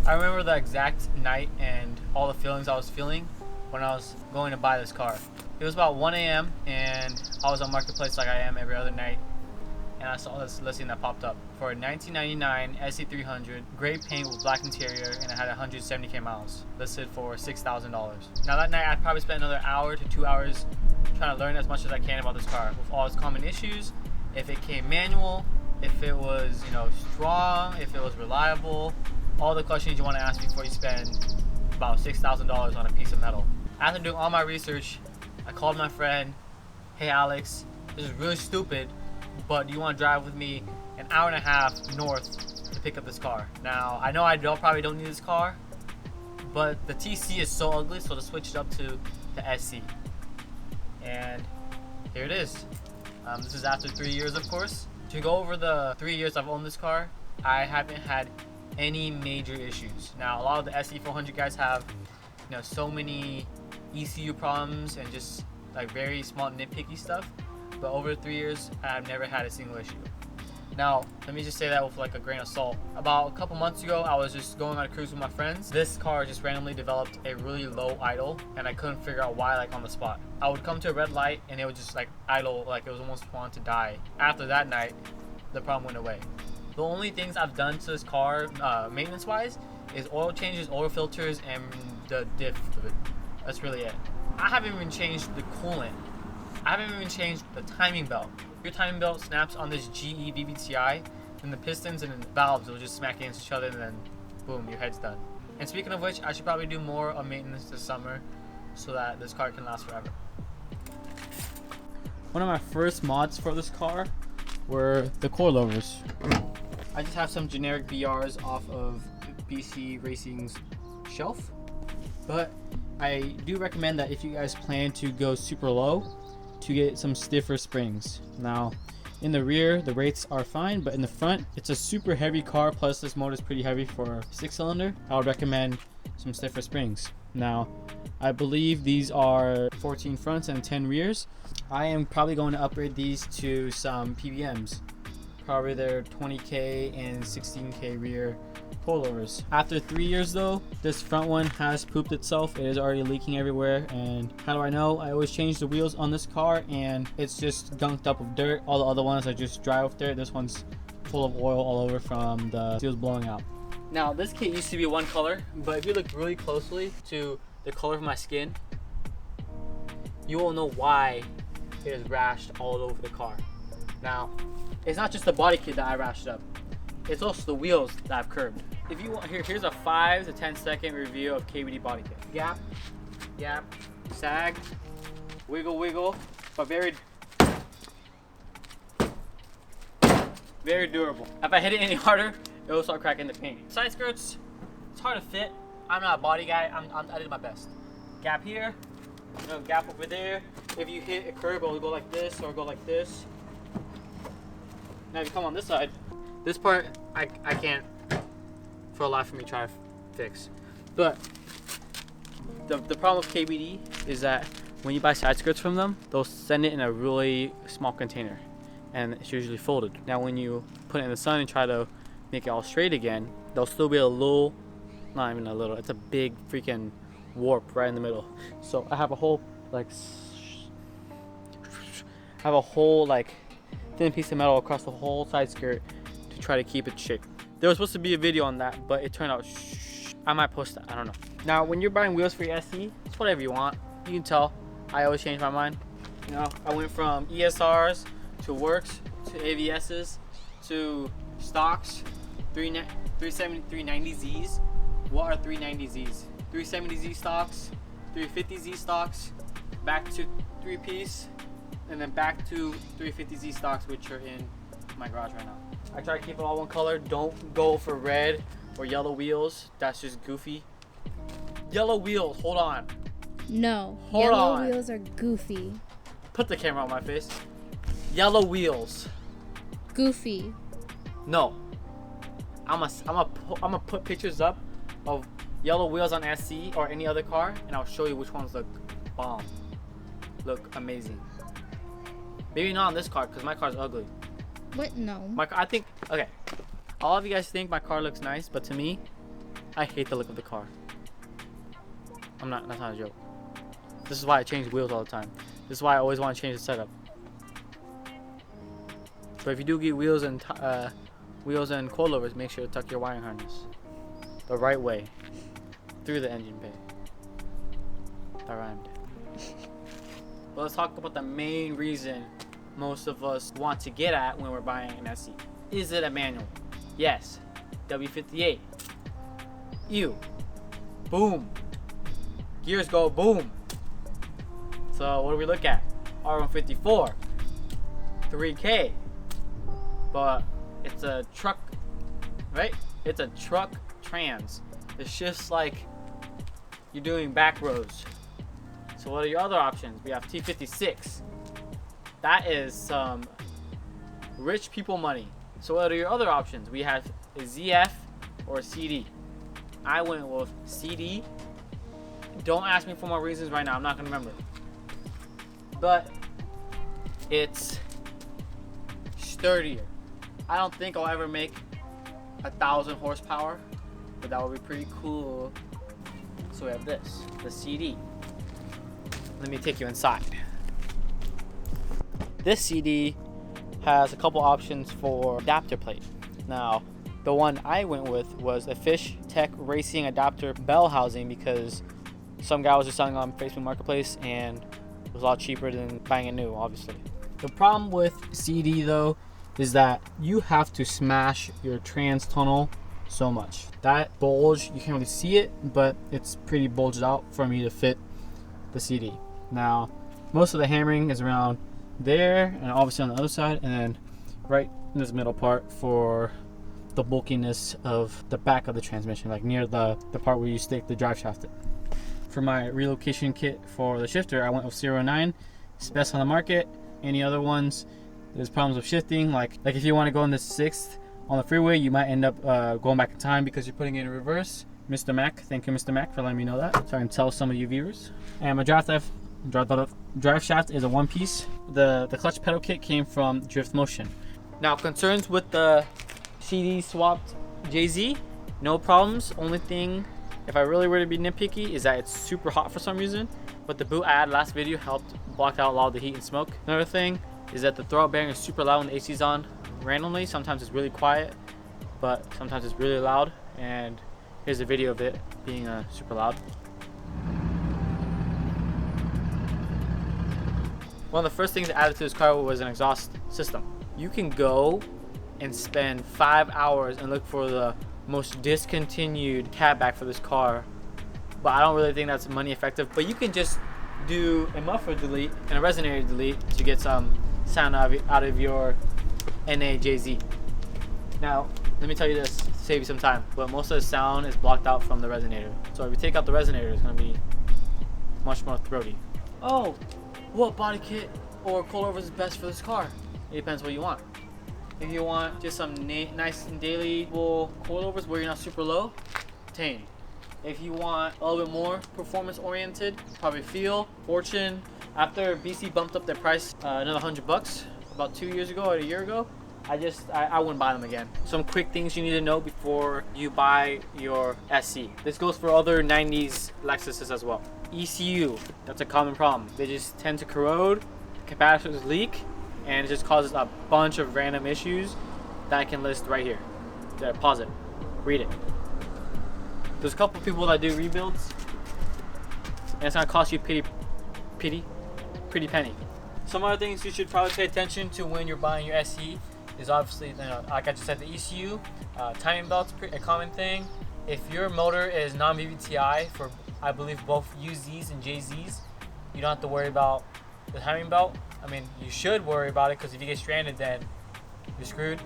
I remember the exact night and all the feelings I was feeling when I was going to buy this car. It was about 1 a.m. and I was on Marketplace like I am every other night, and I saw this listing that popped up for a 1999 SC300, gray paint with black interior, and it had 170k miles, listed for $6,000. Now that night I probably spent another hour to 2 hours trying to learn as much as I can about this car, with all its common issues, if it came manual, if it was, strong, if it was reliable, all the questions you want to ask before you spend about $6,000 on a piece of metal. After doing all my research, I called my friend. Hey Alex, this is really stupid, but do you want to drive with me an hour and a half north to pick up this car? Now, I know I probably don't need this car, but the TC is so ugly, so to switch it up to the SC. And here it is. This is after 3 years, of course. To go over the 3 years I've owned this car, I haven't had any major issues. Now, a lot of the SC400 guys have, so many ECU problems and just like very small nitpicky stuff. But over 3 years, I've never had a single issue. Now, let me just say that with like a grain of salt. About a couple months ago, I was just going on a cruise with my friends. This car just randomly developed a really low idle, and I couldn't figure out why, like on the spot. I would come to a red light and it would just like idle, like it was almost wanting to die. After that night, the problem went away. The only things I've done to this car, maintenance-wise, is oil changes, oil filters, and the diff of it. That's really it. I haven't even changed the coolant. I haven't even changed the timing belt. If your timing belt snaps on this GE VVTi, then the pistons and the valves will just smack against each other, and then boom, your head's done. And speaking of which, I should probably do more of maintenance this summer so that this car can last forever. One of my first mods for this car were the coilovers. I just have some generic BRs off of BC Racing's shelf, but I do recommend that if you guys plan to go super low, to get some stiffer springs. Now, in the rear, the rates are fine, but in the front, it's a super heavy car, plus this motor is pretty heavy for a 6-cylinder. I would recommend some stiffer springs. Now, I believe these are 14 fronts and 10 rears. I am probably going to upgrade these to some PBMs. Probably their 20k and 16k rear coilovers. After 3 years though, this front one has pooped itself. It is already leaking everywhere, and how do I know? I always change the wheels on this car and it's just gunked up with dirt. All the other ones are just dry with dirt. This one's full of oil all over from the seals blowing out. Now, this kit used to be one color, but if you look really closely to the color of my skin, you will know why it is rashed all over the car. Now, it's not just the body kit that I rashed up, it's also the wheels that I've curved. If you want, here's a 5 to 10 second review of KBD body kit. Gap, gap, sag, wiggle, wiggle, but very durable. If I hit it any harder, it will start cracking the paint. Side skirts, it's hard to fit. I'm not a body guy, I did my best. Gap here, gap over there. If you hit a curb, it'll go like this or go like this. Now if you come on this side, this part I can't for a life of me try to fix. But the problem with KBD is that when you buy side skirts from them, they'll send it in a really small container and it's usually folded. Now when you put it in the sun and try to make it all straight again, there'll still be a little, not even a little, it's a big freaking warp right in the middle. So I have a whole thin piece of metal across the whole side skirt to try to keep it shape. There was supposed to be a video on that, but it turned out I might post that, I don't know. Now when you're buying wheels for your SC, it's whatever you want. You can tell I always change my mind. I went from ESRs to Works to AVSs to stocks, 370, 390Zs. What are 390Zs? 370Z stocks, 350Z stocks, back to 3-piece, and then back to 350Z stocks, which are in my garage right now. I try to keep it all one color. Don't go for red or yellow wheels. That's just goofy. Yellow wheels, hold on. No, hold yellow on. wheels are goofy. Put the camera on my face. Yellow wheels. Goofy. No. I'm gonna put pictures up of yellow wheels on SC or any other car, and I'll show you which ones look bomb. Look amazing. Maybe not on this car, because my car's ugly. What? No. I think, okay. All of you guys think my car looks nice, but to me, I hate the look of the car. That's not a joke. This is why I change wheels all the time. This is why I always want to change the setup. But if you do get wheels and coilovers, make sure to tuck your wiring harness the right way through the engine bay. That rhymed. But let's talk about the main reason most of us want to get at when we're buying an SC. Is it a manual? Yes. W58. Ew. Boom. Gears go boom. So what do we look at? R154. 3K. But it's a truck, right? It's a truck trans. It shifts like you're doing back rows. So what are your other options? We have T56. That is some rich people money. So what are your other options? We have a ZF or a CD. I went with CD. Don't ask me for more reasons right now. I'm not gonna remember. But it's sturdier. I don't think I'll ever make 1,000 horsepower, but that would be pretty cool. So we have this, the CD. Let me take you inside. This CD has a couple options for adapter plate. Now, the one I went with was a Fish Tech Racing adapter bell housing because some guy was just selling on Facebook Marketplace and it was a lot cheaper than buying it new, obviously. The problem with CD though is that you have to smash your trans tunnel so much. That bulge, you can't really see it, but it's pretty bulged out for me to fit the CD. Now, most of the hammering is around there and obviously on the other side, and then right in this middle part for the bulkiness of the back of the transmission, like near the part where you stick the drive shaft in. For my relocation kit for the shifter, I went with 09. It's best on the market. Any other ones, there's problems with shifting. Like if you want to go in the 6th on the freeway, you might end up going back in time because you're putting it in reverse. Mr. Mac, thank you Mr. Mac for letting me know that, so I can tell some of you viewers. And my drive shaft is a one piece. The clutch pedal kit came from Drift Motion. Now, concerns with the CD swapped JZ, no problems. Only thing, if I really were to be nitpicky, is that it's super hot for some reason, but the boot I had last video helped block out a lot of the heat and smoke. Another thing is that the throwout bearing is super loud when the AC's on randomly. Sometimes it's really quiet, but sometimes it's really loud, and here's a video of it being super loud. One of the first things added to this car was an exhaust system. You can go and spend 5 hours and look for the most discontinued catback for this car, but I don't really think that's money effective. But you can just do a muffler delete and a resonator delete to get some sound out of your NAJZ. Now, let me tell you this to save you some time, but most of the sound is blocked out from the resonator. So if you take out the resonator, it's going to be much more throaty. Oh, what body kit or coilovers is best for this car? It depends what you want. If you want just some nice and daily coilovers where you're not super low, Tane. If you want a little bit more performance oriented, probably Feel, Fortune. After BC bumped up their price another $100 about 2 years ago or a year ago, I wouldn't buy them again. Some quick things you need to know before you buy your SC. This goes for other 90s Lexuses as well. ECU, that's a common problem. They just tend to corrode, capacitors leak, and it just causes a bunch of random issues that I can list right here. Pause it, read it. There's a couple people that do rebuilds, and it's gonna cost you pretty penny. Some other things you should probably pay attention to when you're buying your SE is obviously, like I just said, the ECU. Timing belt's a common thing. If your motor is non-VVTi for, I believe, both UZs and JZs, you don't have to worry about the timing belt. I mean, you should worry about it because if you get stranded, then you're screwed.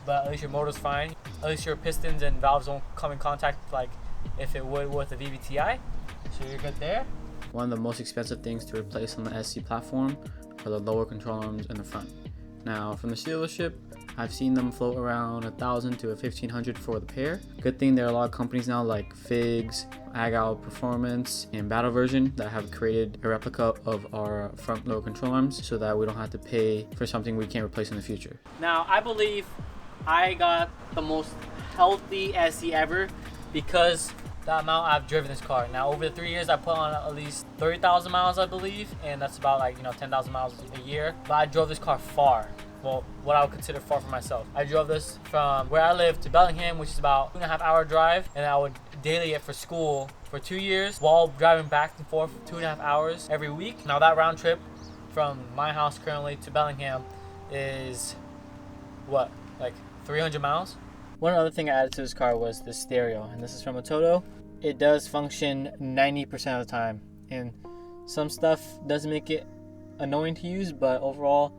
But at least your motor's fine. At least your pistons and valves won't come in contact like if it would with a VVTi. So you're good there. One of the most expensive things to replace on the SC platform are the lower control arms in the front. Now, from the dealership, I've seen them float around $1,000 to $1,500 for the pair. Good thing there are a lot of companies now like Figs, Agile Performance, and Battle Version that have created a replica of our front lower control arms so that we don't have to pay for something we can't replace in the future. Now, I believe I got the most healthy SE ever because the amount I've driven this car. Now over the 3 years, I put on at least 30,000 miles, I believe, and that's about like 10,000 miles a year. But I drove this car far. Well, what I would consider far for myself. I drove this from where I live to Bellingham, which is about 2.5-hour drive, and I would daily it for school for 2 years while driving back and forth 2.5 hours every week. Now that round trip from my house currently to Bellingham is what, like 300 miles? One other thing I added to this car was the stereo, and this is from a Toto. It does function 90% of the time, and some stuff does make it annoying to use, but overall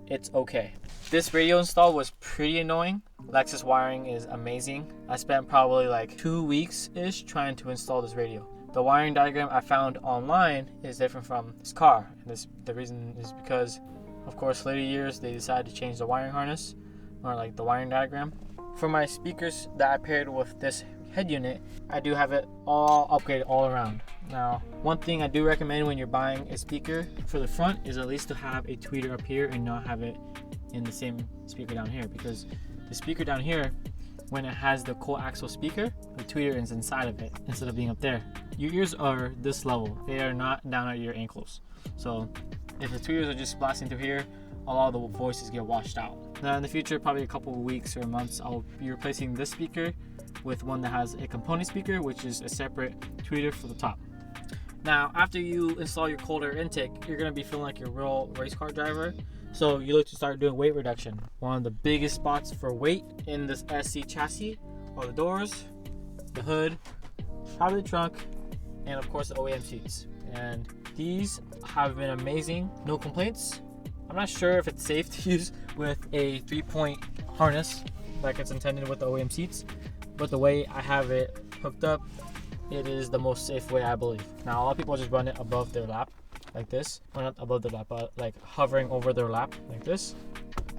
it's okay. This radio install was pretty annoying. Lexus wiring is amazing. I spent probably like 2 weeks-ish trying to install this radio. The wiring diagram I found online is different from this car, and the reason is because, of course, later years they decided to change the wiring harness, or like the wiring diagram. For my speakers that I paired with this head unit, I do have it all upgraded all around. Now, one thing I do recommend when you're buying a speaker for the front is at least to have a tweeter up here and not have it in the same speaker down here, because the speaker down here, when it has the coaxial speaker, the tweeter is inside of it instead of being up there. Your ears are this level. They are not down at your ankles. So if the tweeters are just blasting through here, a lot of the voices get washed out. Now in the future, probably a couple of weeks or months, I'll be replacing this speaker with one that has a component speaker, which is a separate tweeter for the top. Now, after you install your cold air intake, you're gonna be feeling like your real race car driver. So you look to start doing weight reduction. One of the biggest spots for weight in this SC chassis are the doors, the hood, probably the trunk, and of course the OEM seats. And these have been amazing, no complaints. I'm not sure if it's safe to use with a 3-point harness like it's intended with the OEM seats, but the way I have it hooked up, it is the most safe way, I believe. Now a lot of people just run it above their lap like this, or not above their lap, but like hovering over their lap like this.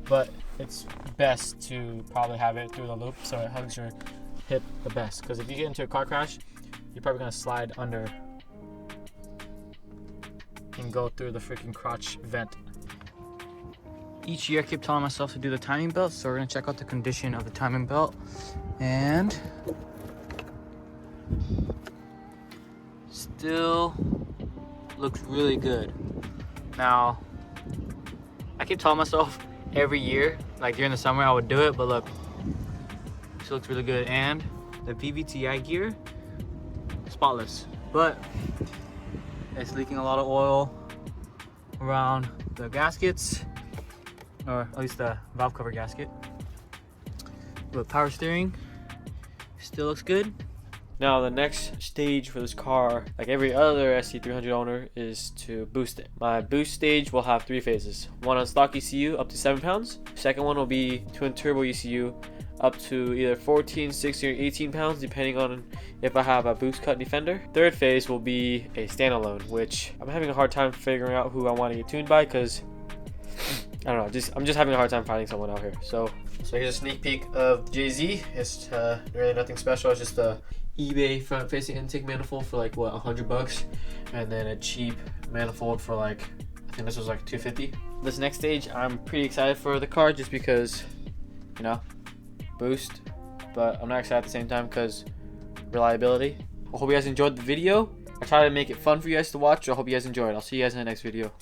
But it's best to probably have it through the loop so it hugs your hip the best, because if you get into a car crash, you're probably gonna slide under and go through the freaking crotch vent. Each year I keep telling myself to do the timing belt, so we're gonna check out the condition of the timing belt, and still looks really good. Now, I keep telling myself every year, like during the summer I would do it, but look, it looks really good. And the VVTi gear, spotless, but it's leaking a lot of oil around the gaskets, or at least the valve cover gasket. But power steering still looks good. Now the next stage for this car, like every other SC300 owner, is to boost it. My boost stage will have 3 phases. One on stock ECU up to 7 pounds. Second one will be twin turbo ECU up to either 14, 16, or 18 pounds, depending on if I have a boost cut defender. Third phase will be a standalone, which I'm having a hard time figuring out who I want to get tuned by, because I don't know, I'm just having a hard time finding someone out here. So here's a sneak peek of JZ. It's really nothing special. It's just a eBay front-facing intake manifold for like what, $100, and then a cheap manifold for like, I think this was like $250. This next stage, I'm pretty excited for the car just because, you know, boost, but I'm not excited at the same time because reliability. I hope you guys enjoyed the video. I try to make it fun for you guys to watch. I hope you guys enjoyed. I'll see you guys in the next video.